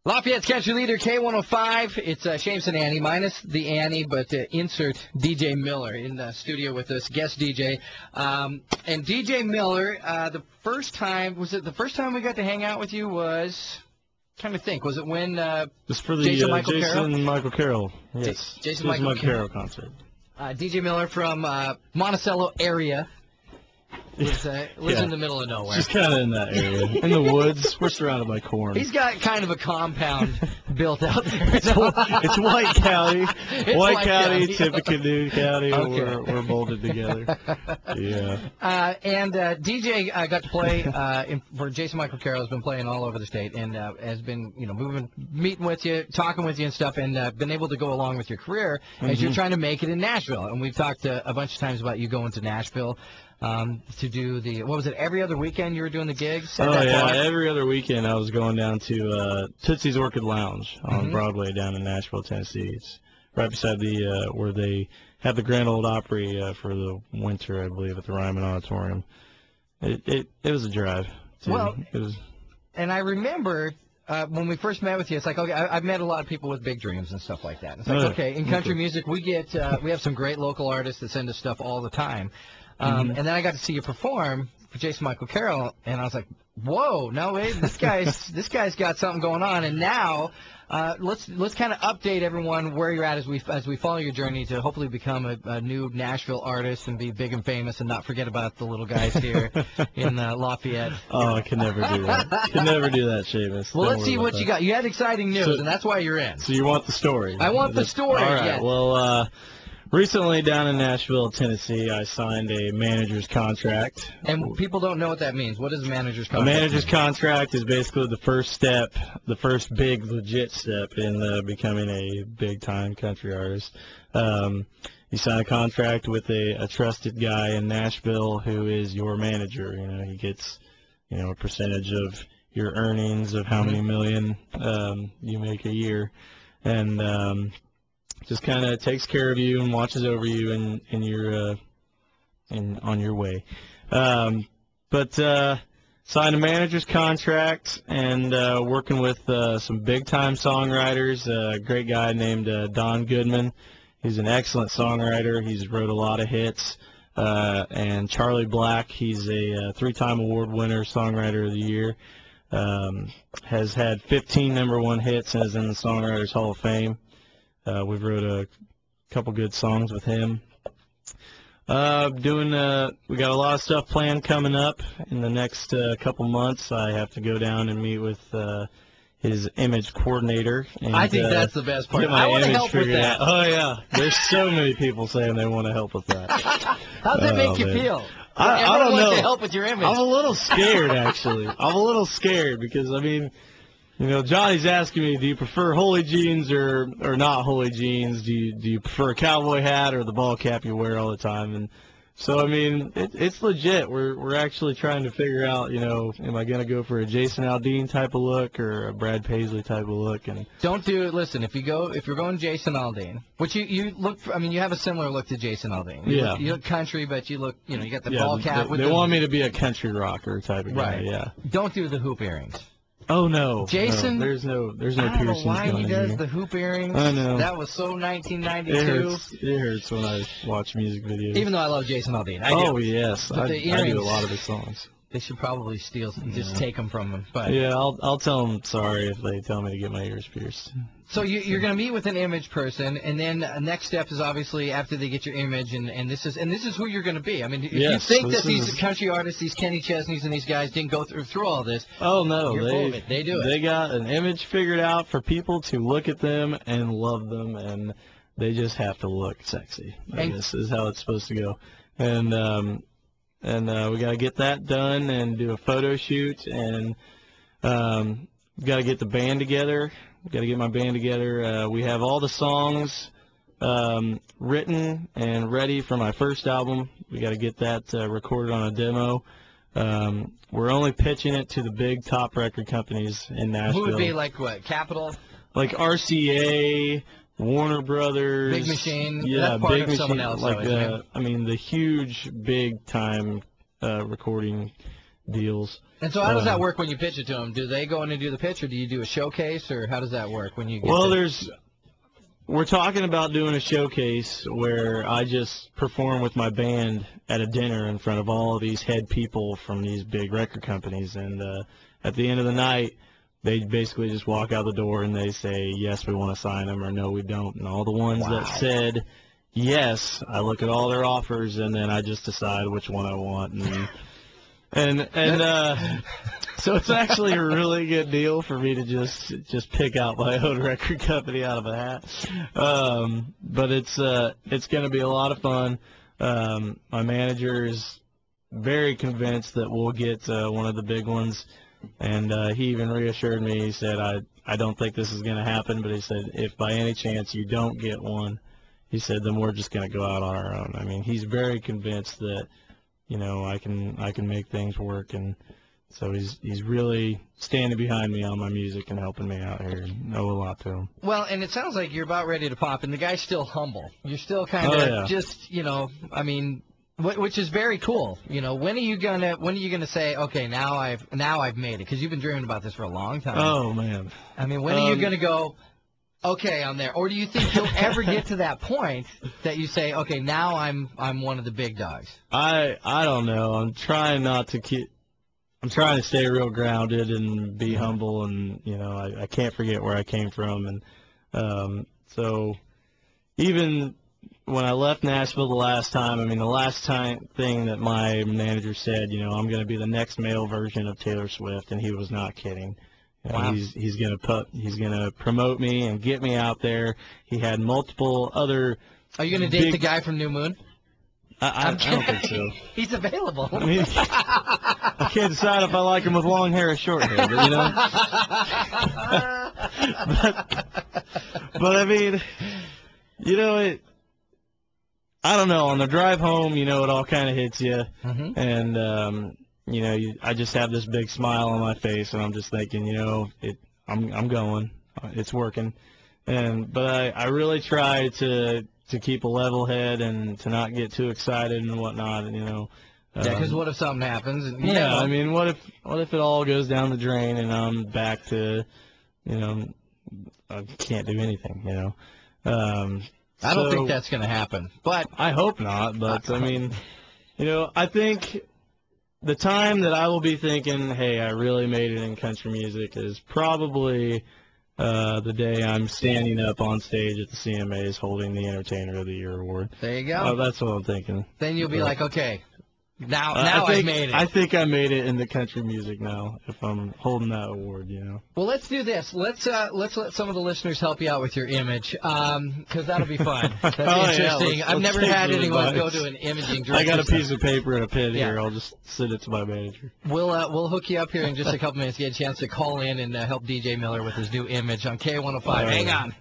Lafayette's country leader, K105. It's Shames and Annie, minus the Annie, but insert DJ Miller in the studio with us, guest DJ. And DJ Miller, the first time we got to hang out with you was, trying to think, was it when Just for the Jason Michael Carroll? Yes. Jason Michael Carroll concert. DJ Miller from Monticello area. Lives in the middle of nowhere. She's kind of in that area. In the woods. We're surrounded by corn. He's got kind of a compound built out there. It's White County. White County, Tippecanoe County. Okay. We're molded together. Yeah. And DJ got to play for Jason Michael Carroll. Has been playing all over the state and has been, meeting with you, talking with you and stuff, and been able to go along with your career as you're trying to make it in Nashville. And we've talked a bunch of times about you going to Nashville. To do every other weekend you were doing the gigs? Every other weekend I was going down to Tootsie's Orchid Lounge on Broadway down in Nashville, Tennessee. It's right beside where they have the Grand Ole Opry for the winter, I believe, at the Ryman Auditorium. It was a drive, too. Well, it was. And I remember when we first met with you, it's like, okay, I've met a lot of people with big dreams and stuff like that. It's like, okay, in country music, we have some great local artists that send us stuff all the time. And then I got to see you perform for Jason Michael Carroll, and I was like, "Whoa, no way, this guy's got something going on." And now, let's kind of update everyone where you're at as we follow your journey to hopefully become a new Nashville artist and be big and famous, and not forget about the little guys here in Lafayette. Oh, I can never do that. Can never do that, Seamus. Well, let's see what you got. You had exciting news, and that's why you're in. So you want the story? I want the story. All right. Yeah. Well. Recently, down in Nashville, Tennessee, I signed a manager's contract. And people don't know what that means. What is a manager's contract? A manager's contract is basically the first step, the first big legit step in becoming a big-time country artist. You sign a contract with a trusted guy in Nashville who is your manager. He gets, a percentage of your earnings of how many million you make a year, and just kind of takes care of you and watches over you in your on your way. But signed a manager's contract and working with some big-time songwriters. A great guy named Don Goodman. He's an excellent songwriter. He's wrote a lot of hits. And Charlie Black, he's a three-time award winner, Songwriter of the Year. Has had 15 #1 hits and is in the Songwriters Hall of Fame. We've wrote a couple good songs with him. We got a lot of stuff planned coming up in the next couple months. I have to go down and meet with his image coordinator. And, I think that's the best part. I want to help with that. Oh, yeah. There's so many people saying they want to help with that. How's that make you feel? I don't know. To help with your image. I'm a little scared, actually. I'm a little scared because, Johnny's asking me, do you prefer holey jeans or not holey jeans? Do you prefer a cowboy hat or the ball cap you wear all the time? And so, it's legit. We're actually trying to figure out, am I going to go for a Jason Aldean type of look or a Brad Paisley type of look? And don't do it. Listen, if you're going Jason Aldean, which you look, you have a similar look to Jason Aldean. You look country, but you look, you got the ball cap. They want me to be a country rocker type of guy. Right. Yeah. Don't do the hoop earrings. Oh no, Jason! No, there's no piercings. I don't know why he does here. the hoop earrings. I know. That was so 1992. It hurts when I watch music videos. Even though I love Jason Aldean. Oh yes, I do a lot of his songs. They should probably just take them from him. But yeah, I'll tell them sorry if they tell me to get my ears pierced. So you're going to meet with an image person, and then next step is obviously after they get your image, and this is who you're going to be. If you think that these country artists, these Kenny Chesneys and these guys didn't go through all this, oh no, they do it. They got an image figured out for people to look at them and love them, and they just have to look sexy. I guess is how it's supposed to go, and we got to get that done and do a photo shoot, and got to get the band together. Got to get my band together. We have all the songs written and ready for my first album. We got to get that recorded on a demo. We're only pitching it to the big top record companies in Nashville. Who would be like what? Capitol? Like RCA, Warner Brothers. Big Machine. Yeah, that's part Big of Machine. Someone else, Like though, the big time recording deals. And so how does that work when you pitch it to them? Do they go in and do the pitch, or do you do a showcase, or how does that work when you get Well, we're talking about doing a showcase where I just perform with my band at a dinner in front of all of these head people from these big record companies. And at the end of the night, they basically just walk out the door and they say, yes, we want to sign them, or no, we don't. And all the ones that said yes, I look at all their offers, and then I just decide which one I want. And so it's actually a really good deal for me to just pick out my own record company out of a hat. But it's going to be a lot of fun. My manager is very convinced that we'll get one of the big ones, and he even reassured me. He said, I don't think this is going to happen, but he said, if by any chance you don't get one, he said, then we're just going to go out on our own. I mean, he's very convinced that, you know, I can make things work, and so he's really standing behind me on my music and helping me out here, and owe a lot to him. Well, and it sounds like you're about ready to pop, and the guy's still humble. You're still kind of just, you know, I mean, which is very cool. You know, when are you gonna say, okay, now I've made it? Because you've been dreaming about this for a long time. Oh man. I mean, when are you gonna go? Okay, I'm there. Or do you think you'll ever get to that point that you say, okay, now I'm one of the big dogs? I don't know. I'm trying to stay real grounded and be humble, and you know, I can't forget where I came from, and so even when I left Nashville the last time, I mean, the last thing that my manager said, you know, I'm going to be the next male version of Taylor Swift, and he was not kidding. Wow. He's gonna promote me and get me out there. He had multiple other. Are you gonna date the guy from New Moon? I don't think so. He's available. I mean, I can't decide if I like him with long hair or short hair, but, you know. but I mean, you know, I don't know. On the drive home, you know, it all kind of hits you, and you know, I just have this big smile on my face, and I'm just thinking, you know, I'm going, it's working, but I really try to keep a level head and to not get too excited and whatnot, and you know. Yeah, because what if something happens? And, yeah, I mean, what if it all goes down the drain and I'm back to, you know, I can't do anything, you know. I don't think that's going to happen, but I hope not. But I mean, you know, I think the time that I will be thinking, hey, I really made it in country music is probably the day I'm standing up on stage at the CMAs holding the Entertainer of the Year award. There you go. That's what I'm thinking. Then you'll be like, okay, now I've made it. I think I made it in the country music now if I'm holding that award, you know. Well, let's do this. Let's let some of the listeners help you out with your image, because that'll be fun. That's interesting. Yeah, I've never had anyone go to an imaging director. I got a piece of paper and a pen here. I'll just send it to my manager. We'll hook you up here in just a couple minutes. Get a chance to call in and help DJ Miller with his new image on K105. Hang on.